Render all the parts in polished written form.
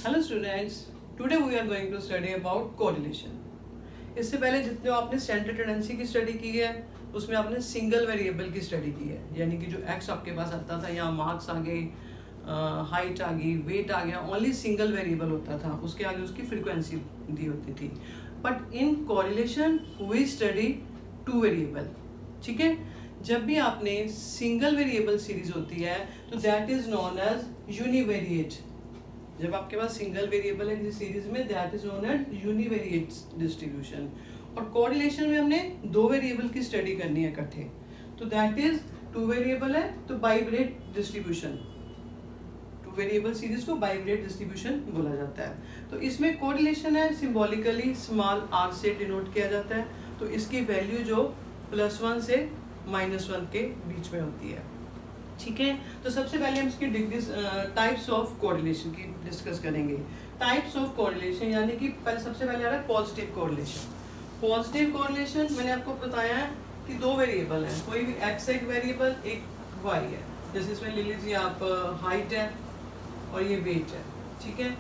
Hello students, today we are going to study about correlation. इससे पहले जितने आपने सेंटर टेंडेंसी की स्टडी की है उसमें आपने सिंगल वेरिएबल की स्टडी की है, यानी कि जो एक्स आपके पास आता था, यहाँ मार्क्स आ गए, हाइट आ गई, वेट आ गया, ओनली सिंगल वेरिएबल होता था, उसके आगे उसकी फ्रीक्वेंसी दी होती थी। But in correlation we study two variable. ठीक है, जब भी आपने सिंगल वेरिएबल सीरीज होती है तो that is known as univariate. जब आपके पास सिंगल वेरिएबल है किसी सीरीज में, that is known as univariate distribution. और कोरिलेशन में हमने दो वेरिएबल की स्टडी करनी है इकट्ठे, तो दैट इज टू वेरिएबल है तो बाइवरेट डिस्ट्रीब्यूशन। टू वेरिएबल सीरीज को बाइवरेट डिस्ट्रीब्यूशन बोला जाता है। तो इसमें कोरिलेशन है सिंबॉलिकली स्मॉल आर से डिनोट किया जाता है, तो इसकी वैल्यू जो +1 से -1 के बीच में होती है। ठीक है, तो सबसे पहले हम इसकी डिग्रीज टाइप्स ऑफ कोरिलेशन की डिस्कस करेंगे। टाइप्स ऑफ कोरिलेशन यानी कि सबसे पहले आ रहा है पॉजिटिव कोरिलेशन। पॉजिटिव कोरिलेशन मैंने आपको बताया है कि दो वेरिएबल हैं, कोई भी एक्स एक वेरिएबल, एक वाई है। जैसे इसमें ले लीजिए आप हाइट है और ये वेट है। ठीक है,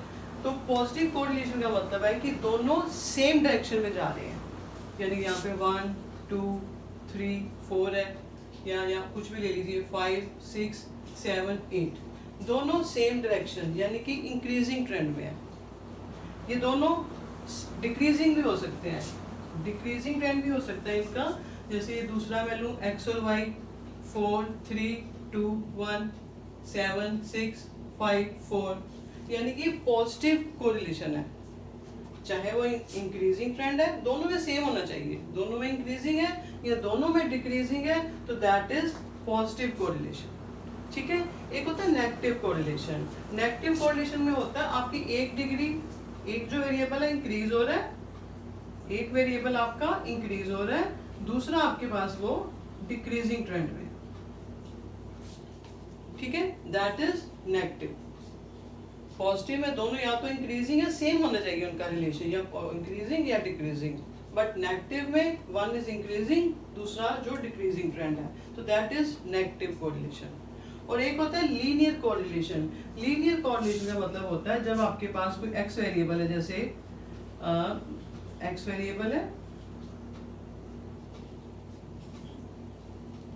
तो पॉजिटिव कोरिलेशन का मतलब है कि दोनों सेम डायरेक्शन में जा रहे हैं, यानी यहाँ पे 1 2 3 4 है, या कुछ भी ले लीजिए 5 6 7 8, दोनों सेम डायरेक्शन यानी कि इंक्रीजिंग ट्रेंड में है। ये दोनों डिक्रीजिंग भी हो सकते हैं, डिक्रीजिंग ट्रेंड भी हो सकता है इनका। जैसे ये दूसरा मैं लूँ एक्स और वाई, 4 3 2 1 7 6 5 4, यानी कि पॉजिटिव कोरिलेशन है। चाहे वो इंक्रीजिंग ट्रेंड है, दोनों में सेम होना चाहिए, दोनों में इंक्रीजिंग है या दोनों में डिक्रीजिंग है, तो दैट इज पॉजिटिव कोरिलेशन। ठीक है, एक होता है नेगेटिव कोरिलेशन। नेगेटिव कोरिलेशन में होता है आपकी एक डिग्री, एक जो वेरिएबल है इंक्रीज हो रहा है, एक वेरिएबल आपका इंक्रीज हो रहा है, दूसरा आपके पास वो डिक्रीजिंग ट्रेंड में। ठीक है, दैट इज नेगेटिव। पॉजिटिव में दोनों या तो इंक्रीजिंग है, सेम होना चाहिए उनका रिलेशन, या इंक्रीजिंग या डिक्रीजिंग। बट नेगेटिव में वन इज इंक्रीजिंग, दूसरा जो डिक्रीजिंग ट्रेंड है, तो दैट इज नेगेटिव कोरिलेशन। और एक होता है लीनियर कोरिलेशन। लीनियर कोरिलेशन का मतलब होता है जब आपके पास कोई एक्स वेरिएबल है, जैसे एक्स वेरिएबल है,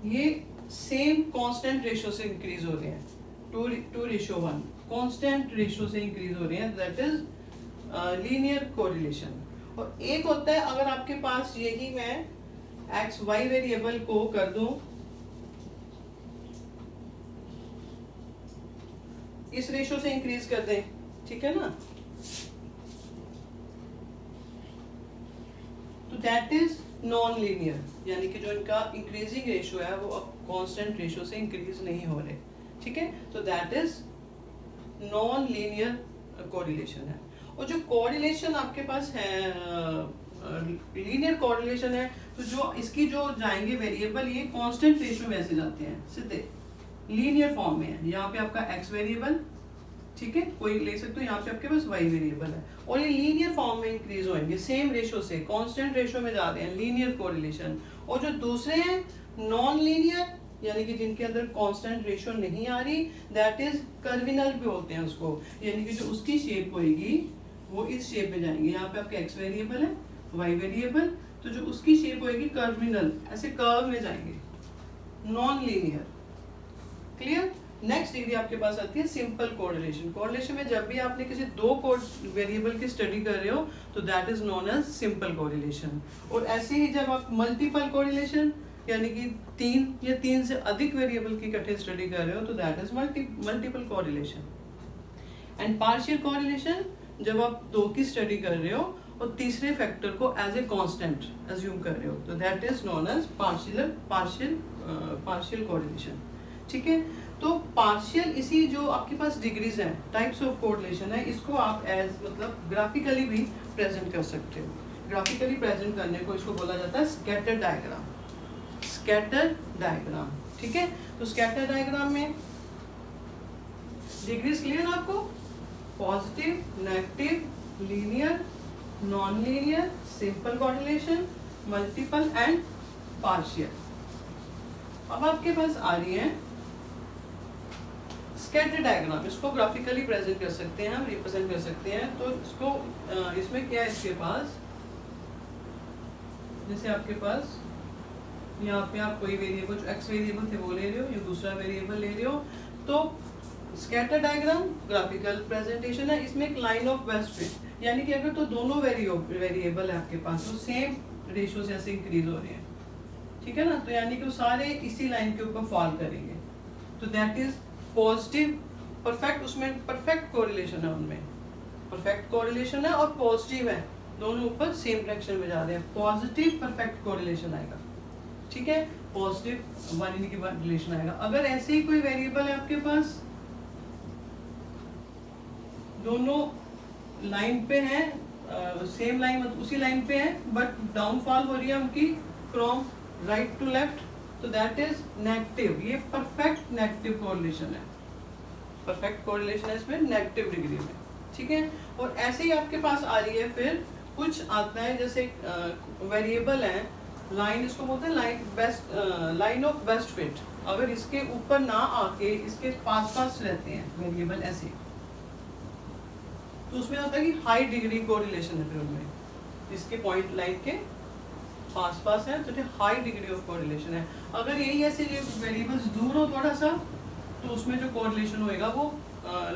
ये सेम कांस्टेंट रेशो से इंक्रीज हो रहे हैं, 2:1 कांस्टेंट रेशो से इंक्रीज हो रहे हैं, दैट इज लीनियर कोरिलेशन। और एक होता है अगर आपके पास यही मैं एक्स वाई वेरिएबल को कर दूं इस रेशो से इंक्रीज कर दें, ठीक है ना, तो दैट इज नॉन लीनियर, यानी कि जो इनका इंक्रीजिंग रेशो है वो अब कांस्टेंट रेशो से इंक्रीज नहीं हो रहे। ठीक है, तो that is non linear correlation है। और जो कोरिलेशन आपके पास है लीनियर कोरिलेशन है, तो जो इसकी जो जाएंगे वेरिएबल ये कांस्टेंट रेशो में ऐसे जाते हैं, सीधे लीनियर फॉर्म में है। यहाँ पे आपका एक्स वेरिएबल, ठीक है, कोई ले सकते हो, यहाँ पे आपके पास वाई वेरिएबल है, और ये लीनियर फॉर्म में इंक्रीज होंगे, सेम रेशो से कांस्टेंट रेशो में जा रहे हैं, लीनियर कोरिलेशन। और जो दूसरे हैं नॉन लीनियर, यानी कि जिनके अंदर कांस्टेंट रेशो नहीं आ रही, दैट इज कर्विनल भी होते हैं उसको, यानी कि जो उसकी शेप होगी वो इस शेप में जाएंगे। यहाँ पे आपके एक्स वेरिएबल है, वाई वेरिएबल, तो जो उसकी शेप होगी कर्विनल, ऐसे कर्व में जाएंगे, non linear. Clear. Next degree आपके पास आती है सिंपल कोरिलेशन। कोरिलेशन में जब भी आपने किसी दो वेरिएबल की स्टडी कर रहे हो तो that is known as simple correlation. और ऐसे ही जब आप मल्टीपल कोरिलेशन, यानी कि 3 या 3 से अधिक वेरिएबल की इकट्ठे स्टडी कर रहे हो, तो that is multiple correlation. And partial correlation, जब आप 2 की स्टडी कर रहे हो और तीसरे फैक्टर को एज ए कांस्टेंट अज्यूम कर रहे हो, तो that is known as partial correlation. ठीक है, तो पार्शियल, इसी जो आपके पास डिग्रीज हैं, टाइप्स ऑफ कोरिलेशन है, इसको आप एज मतलब ग्राफिकली भी प्रेजेंट कर सकते हो। ग्राफिकली प्रेजेंट करने को इसको बोला जाता है स्कैटर डायग्राम। स्कैटर डायग्राम, ठीक है, तो स्कैटर डायग्राम में डिग्रीज क्लियर है आपको? Positive, negative, linear, non linear, simple correlation, multiple and partial. अब आपके पास आ रही है स्कैटर डायग्राम, इसको ग्राफिकली प्रेजेंट कर सकते हैं, हम रिप्रेजेंट कर सकते हैं। तो इसको इसमें क्या है, इसके पास जैसे आपके पास यहाँ पे आप कोई वेरिएबल, जो एक्स वेरिएबल थे वो ले रहे हो, या दूसरा वेरिएबल ले रहे हो, तो स्कैटर डायग्राम ग्राफिकल प्रेजेंटेशन है। इसमें एक लाइन ऑफ बेस्ट फिट, यानी कि अगर तो दोनों वेरिएबल है आपके पास तो सेम रेशियो से ऐसे इंक्रीज हो रहे हैं, ठीक है ना, तो यानी कि वो सारे इसी लाइन के ऊपर फॉल करेंगे, तो दैट इज पॉजिटिव परफेक्ट। उसमें परफेक्ट कोरिलेशन है, उनमें परफेक्ट कोरिलेशन है और पॉजिटिव है, दोनों ऊपर सेम डायरेक्शन में जा रहे हैं, पॉजिटिव परफेक्ट कोरिलेशन आएगा, ठीक है, पॉजिटिव वन की रिलेशन आएगा। अगर ऐसे ही कोई वेरिएबल है आपके पास, दोनों लाइन पे हैं, सेम लाइन उसी लाइन पे है, बट डाउनफॉल हो रही है उनकी फ्रॉम राइट टू लेफ्ट, तो दैट इज नेगेटिव। ये परफेक्ट नेगेटिव कोरिलेशन है, परफेक्ट कोरिलेशन है इसमें नेगेटिव डिग्री में, ठीक है। और ऐसे ही आपके पास आ रही है, फिर कुछ आता है जैसे वेरिएबल है लाइन, इसको बोलते हैं line best, line of best fit. अगर इसके ऊपर ना आके इसके पास पास रहते हैं वेरिएबल ऐसे, तो उसमें होता है कि हाई डिग्री कोरिलेशन है, फिर उनमें इसके पॉइंट लाइन के पास पास है तो हाई डिग्री ऑफ कोरिलेशन है। अगर यही ऐसे वेरिएबल्स दूर हो थोड़ा सा, तो उसमें जो कोरिलेशन होएगा वो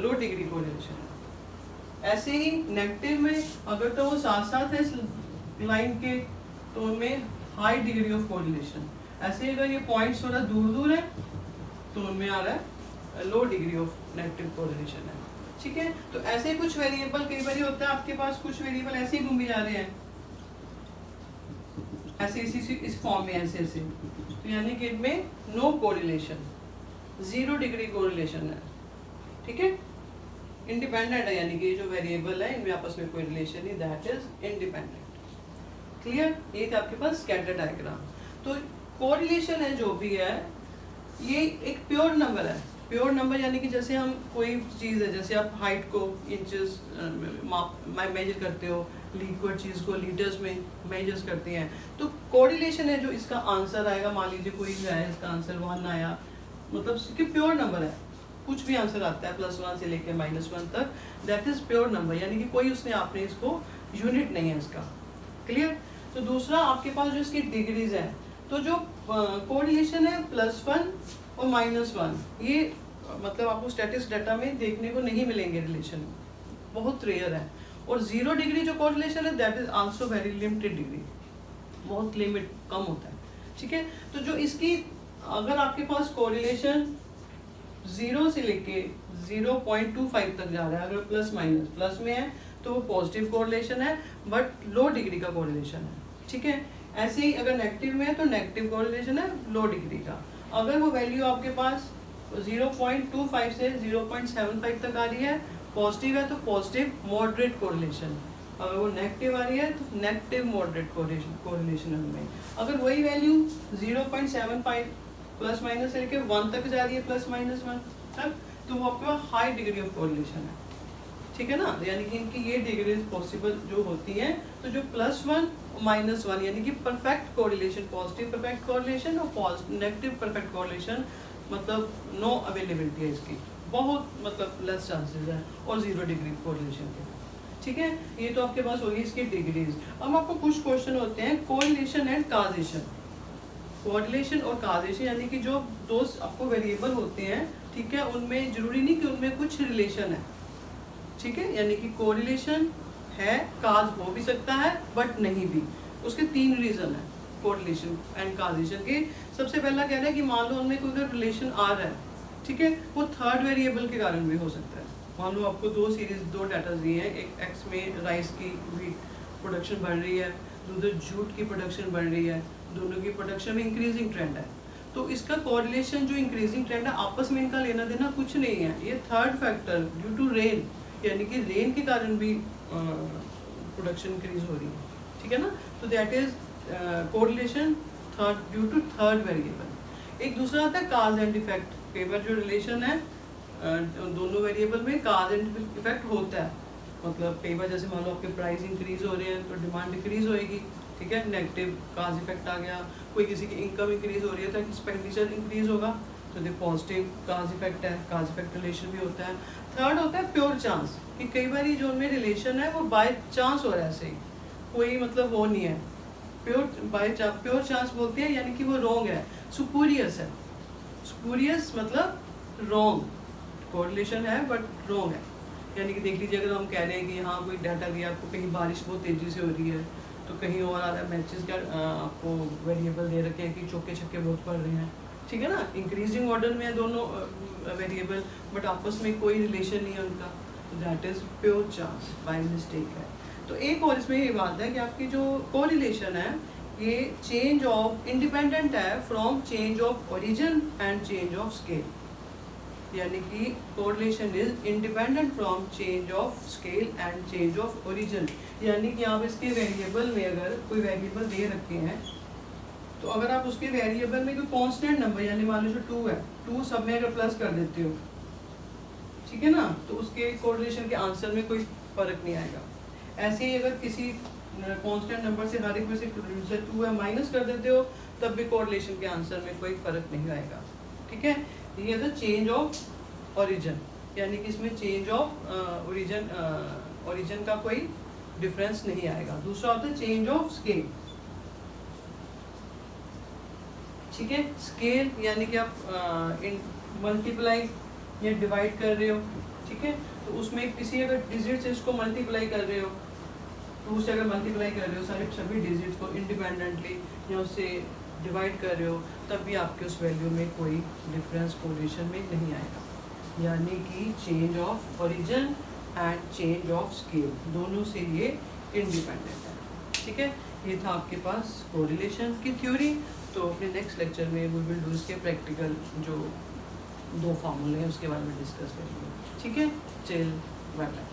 लो डिग्री कोरिलेशन है। ऐसे ही नेगेटिव में अगर तो वो साथ साथ है इस लाइन के, तो उनमें हाई डिग्री ऑफ कोरिलेशन। ऐसे अगर ये पॉइंट्स थोड़ा दूर दूर है, तो उनमें आ रहा है लो डिग्री ऑफ नेगेटिव कोरिलेशन है, ठीक है। तो ऐसे कुछ वेरिएबल कई बार होता है आपके पास, कुछ वेरिएबल ऐसे ही घूमे जा रहे हैं, ऐसे इस फॉर्म में ऐसे ऐसे, तो यानी कि इनमें नो कोरिलेशन, 0 डिग्री कोरिलेशन है, ठीक है, इंडिपेंडेंट है, यानी कि ये जो वेरिएबल है इनमें आपस में कोई रिलेशन नहीं, दैट इज इंडिपेंडेंट। क्लियर, ये था आपके पास स्कैटर डायग्राम। तो कोरिलेशन है जो भी है, ये एक प्योर नंबर है। प्योर नंबर यानी कि जैसे हम कोई चीज़ है, जैसे आप हाइट को इंचेस मेजर करते हो, लिक्विड चीज़ को लीटर्स में मेजर्स करते हैं, तो कोरिलेशन है जो इसका आंसर आएगा। मान लीजिए कोई भी आया, इसका आंसर 1 आया, मतलब कि प्योर नंबर है, कुछ भी आंसर आता है +1 से लेकर -1 तक, दैट इज प्योर नंबर, यानी कि कोई उसने आपने इसको यूनिट नहीं है इसका। क्लियर। तो दूसरा आपके पास जो इसकी डिग्रीज है, तो जो कोरिलेशन है +1 और -1, ये मतलब आपको स्टैटिस्टिक्स डाटा में देखने को नहीं मिलेंगे, रिलेशन बहुत रेयर है। और 0 डिग्री जो कोरिलेशन है, that is also very limited degree, बहुत लिमिट कम होता है, ठीक है। तो जो इसकी अगर आपके पास कोरिलेशन 0 से लेके 0.25 तक जा रहा है, अगर प्लस में है तो वो पॉजिटिव कोरिलेशन है, बट लो डिग्री का कोरिलेशन है, ठीक है। ऐसे ही अगर नेगेटिव में है तो नेगेटिव कोरिलेशन है, लो डिग्री का। अगर वो वैल्यू आपके पास 0.25 से 0.75 तक आ रही है, पॉजिटिव है तो पॉजिटिव मॉडरेट कोरिलेशन, अगर वो नेगेटिव आ रही है तो नेगेटिव मॉडरेट कोरिलेशन में। अगर वही वैल्यू 0.75 ± से लेकर 1 तक जा रही है, +-1 तक, तो वो आपके पास हाई डिग्री ऑफ कोरिलेशन है, ठीक है ना। यानी कि इनकी ये डिग्रीज पॉसिबल जो होती हैं, तो जो +1 -1 यानी कि perfect correlation, positive perfect correlation और नेगेटिव परफेक्ट कोरिलेशन, मतलब नो अवेलेबिलिटी है इसकी, बहुत मतलब लेस चांसेस है, और 0 डिग्री कोरिलेशन के, ठीक है। ये तो आपके पास होगी इसकी डिग्रीज। अब आपको कुछ क्वेश्चन होते हैं कोरिलेशन एंड काजेशन। कोरिलेशन और काजेशन यानी कि जो दो आपको वेरिएबल होते हैं, ठीक है, उनमें जरूरी नहीं कि उनमें कुछ रिलेशन है, ठीक है, यानी कि कोरिलेशन है, काज हो भी सकता है बट नहीं भी। उसके 3 रीजन है कोरिलेशन एंड काजेशन के। सबसे पहला कह रहा है कि मान लो उनमें कोई रिलेशन आ रहा है, ठीक है, वो थर्ड वेरिएबल के कारण भी हो सकता है। मान लो आपको 2 डाटा दिए हैं, एक एक्स में राइस की व्हीट प्रोडक्शन बढ़ रही है, दूसरे जूट की प्रोडक्शन बढ़ रही है, दोनों की प्रोडक्शन में इंक्रीजिंग ट्रेंड है, तो इसका कोरिलेशन जो इंक्रीजिंग ट्रेंड है, आपस में इनका लेना देना कुछ नहीं है। ये third factor due to rain, यानी कि रेन के कारण भी प्रोडक्शन इंक्रीज हो रही है, ठीक है ना। तो that is correlation third due to third variable. एक दूसरा आता है काज एंड इफेक्ट। कई बार जो रिलेशन है दोनों वेरिएबल में काज एंड इफेक्ट होता है, मतलब कई बार जैसे मान लो आपके प्राइस इंक्रीज हो रहे हैं तो डिमांड डिक्रीज होएगी, ठीक है, नेगेटिव काज इफेक्ट आ गया। कोई किसी की इनकम इंक्रीज हो रही है तो एक्सपेंडिचर इंक्रीज होगा, तो देखो पॉजिटिव काज इफेक्ट है, काज इफेक्ट रिलेशन भी होता है। थर्ड होता है प्योर चांस, कि कई बार जो उनमें रिलेशन है वो बाय चांस हो रहा है, ऐसे ही कोई मतलब वो नहीं है। प्योर चांस बोलते हैं, यानी कि वो रॉन्ग है, सुपूरियस है। सुपूरियस मतलब रॉन्ग, कोरिलेशन है बट रॉन्ग है। यानी कि देख लीजिए, अगर हम कह रहे हैं कि हाँ कोई डाटा दिया आपको, कहीं बारिश बहुत तेज़ी से हो रही है, तो कहीं और आ रहा है मैचेस का आपको वेरिएबल दे रखे हैं कि चौके छक्के बहुत पड़ रहे हैं, ठीक है ना, इंक्रीजिंग ऑर्डर में है दोनों वेरिएबल, बट आपस में कोई रिलेशन नहीं है उनका, तो that is pure chance, by mistake है। तो एक और इसमें ये बात है कि आपकी जो कोरिलेशन है ये चेंज ऑफ इंडिपेंडेंट है from change of origin and change of scale, यानी कि correlation is independent from change of scale and change of origin. यानी कि आप इसके वेरिएबल में अगर कोई वेरिएबल दे रखे हैं, तो अगर आप उसके वेरिएबल में कोई कांस्टेंट नंबर, यानी मान लीजिए 2 है, 2 सब में अगर प्लस कर देते हो, ठीक है ना, तो उसके कोरिलेशन के आंसर में कोई फर्क नहीं आएगा। ऐसे ही अगर किसी कांस्टेंट नंबर से हर एक में से 2 है माइनस कर देते हो, तब भी कोरिलेशन के आंसर में कोई फर्क नहीं आएगा, ठीक है। ये था चेंज ऑफ ओरिजिन, यानी कि इसमें चेंज ऑफ ओरिजिन का कोई डिफरेंस नहीं आएगा। दूसरा होता है चेंज ऑफ स्केल, ठीक है। स्केल यानी कि आप मल्टीप्लाई या डिवाइड कर रहे हो, ठीक है, तो उसमें किसी अगर डिजिट से इसको मल्टीप्लाई कर रहे हो, 2 से अगर मल्टीप्लाई कर रहे हो सारे सभी डिजिट को इंडिपेंडेंटली, या उससे डिवाइड कर रहे हो, तब भी आपके उस वैल्यू में कोई डिफरेंस कोरिलेशन में नहीं आएगा। यानी कि change of origin and change of scale दोनों से ये इंडिपेंडेंट है, ठीक है। ये था आपके पास कोरिलेशन की थ्योरी। तो अपने नेक्स्ट लेक्चर में वी विल डू इसके प्रैक्टिकल जो 2 फार्मूले हैं उसके बारे में डिस्कस करेंगे, ठीक है। चल बाय बाय।